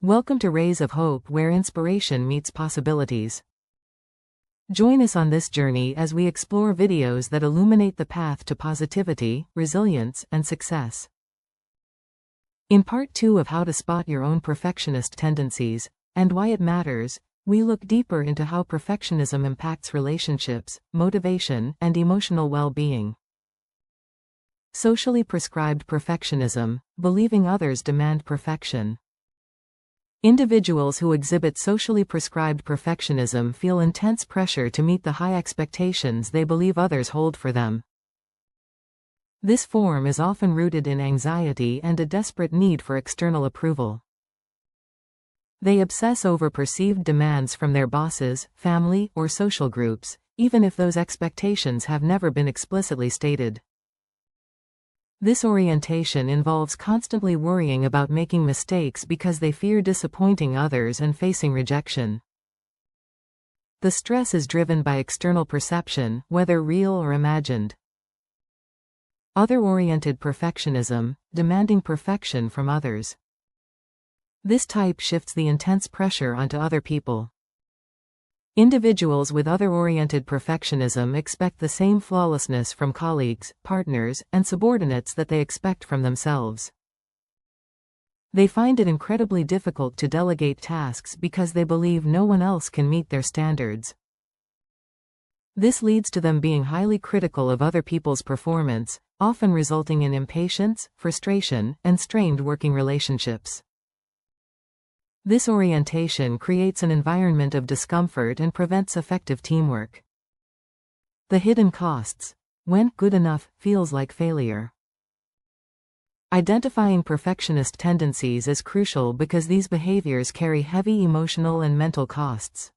Welcome to Rays of Hope, where inspiration meets possibilities. Join us on this journey as we explore videos that illuminate the path to positivity, resilience, and success. In part 2 of How to Spot Your Own Perfectionist Tendencies, and Why It Matters, we look deeper into how perfectionism impacts relationships, motivation, and emotional well-being. Socially prescribed perfectionism, believing others demand perfection. Individuals who exhibit socially prescribed perfectionism feel intense pressure to meet the high expectations they believe others hold for them. This form is often rooted in anxiety and a desperate need for external approval. They obsess over perceived demands from their bosses, family, or social groups, even if those expectations have never been explicitly stated. This orientation involves constantly worrying about making mistakes because they fear disappointing others and facing rejection. The stress is driven by external perception, whether real or imagined. Other-oriented perfectionism, demanding perfection from others. This type shifts the intense pressure onto other people. Individuals with other-oriented perfectionism expect the same flawlessness from colleagues, partners, and subordinates that they expect from themselves. They find it incredibly difficult to delegate tasks because they believe no one else can meet their standards. This leads to them being highly critical of other people's performance, often resulting in impatience, frustration, and strained working relationships. This orientation creates an environment of discomfort and prevents effective teamwork. The hidden costs. When good enough feels like failure. Identifying perfectionist tendencies is crucial because these behaviors carry heavy emotional and mental costs.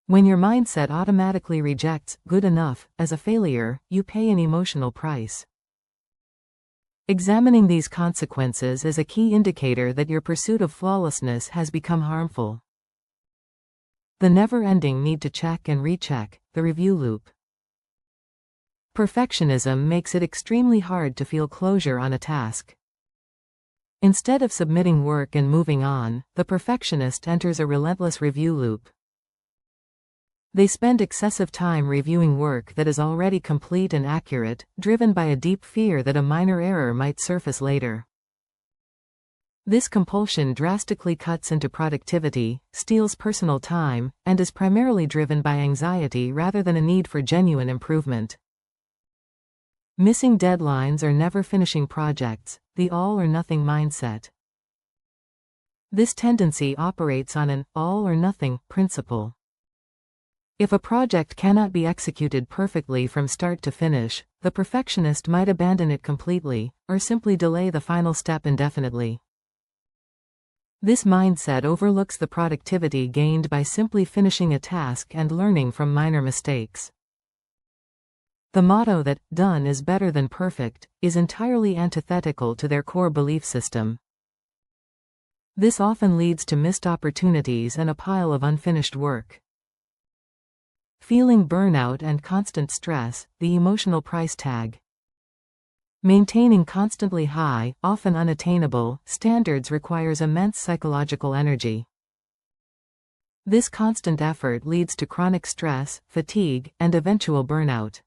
When your mindset automatically rejects good enough as a failure, you pay an emotional price. Examining these consequences is a key indicator that your pursuit of flawlessness has become harmful. The never-ending need to check and recheck, the review loop. Perfectionism makes it extremely hard to feel closure on a task. Instead of submitting work and moving on, the perfectionist enters a relentless review loop. They spend excessive time reviewing work that is already complete and accurate, driven by a deep fear that a minor error might surface later. This compulsion drastically cuts into productivity, steals personal time, and is primarily driven by anxiety rather than a need for genuine improvement. Missing deadlines or never finishing projects, the all-or-nothing mindset. This tendency operates on an all-or-nothing principle. If a project cannot be executed perfectly from start to finish, the perfectionist might abandon it completely, or simply delay the final step indefinitely. This mindset overlooks the productivity gained by simply finishing a task and learning from minor mistakes. The motto that "done is better than perfect" is entirely antithetical to their core belief system. This often leads to missed opportunities and a pile of unfinished work. Feeling burnout and constant stress, the emotional price tag. Maintaining constantly high, often unattainable, standards requires immense psychological energy. This constant effort leads to chronic stress, fatigue, and eventual burnout.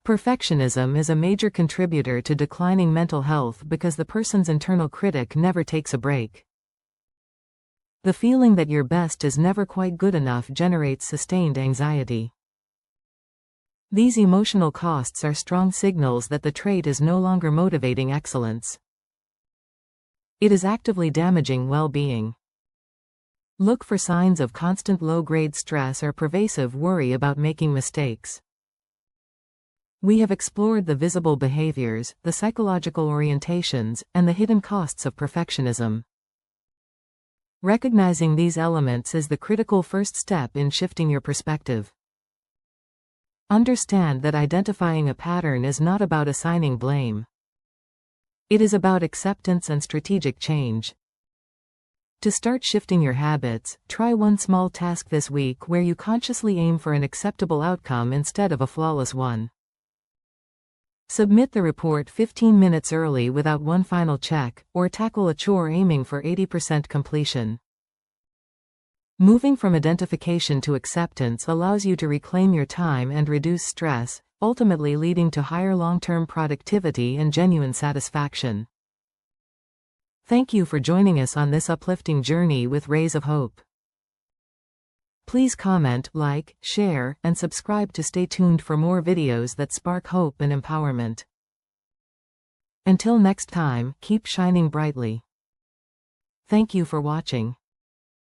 Perfectionism is a major contributor to declining mental health because the person's internal critic never takes a break. The feeling that your best is never quite good enough generates sustained anxiety. These emotional costs are strong signals that the trait is no longer motivating excellence. It is actively damaging well-being. Look for signs of constant low-grade stress or pervasive worry about making mistakes. We have explored the visible behaviors, the psychological orientations, and the hidden costs of perfectionism. Recognizing these elements is the critical first step in shifting your perspective. Understand that identifying a pattern is not about assigning blame. It is about acceptance and strategic change. To start shifting your habits, try one small task this week where you consciously aim for an acceptable outcome instead of a flawless one. Submit the report 15 minutes early without one final check, or tackle a chore aiming for 80% completion. Moving from identification to acceptance allows you to reclaim your time and reduce stress, ultimately leading to higher long-term productivity and genuine satisfaction. Thank you for joining us on this uplifting journey with Rays of Hope. Please comment, like, share, and subscribe to stay tuned for more videos that spark hope and empowerment. Until next time, keep shining brightly. Thank you for watching.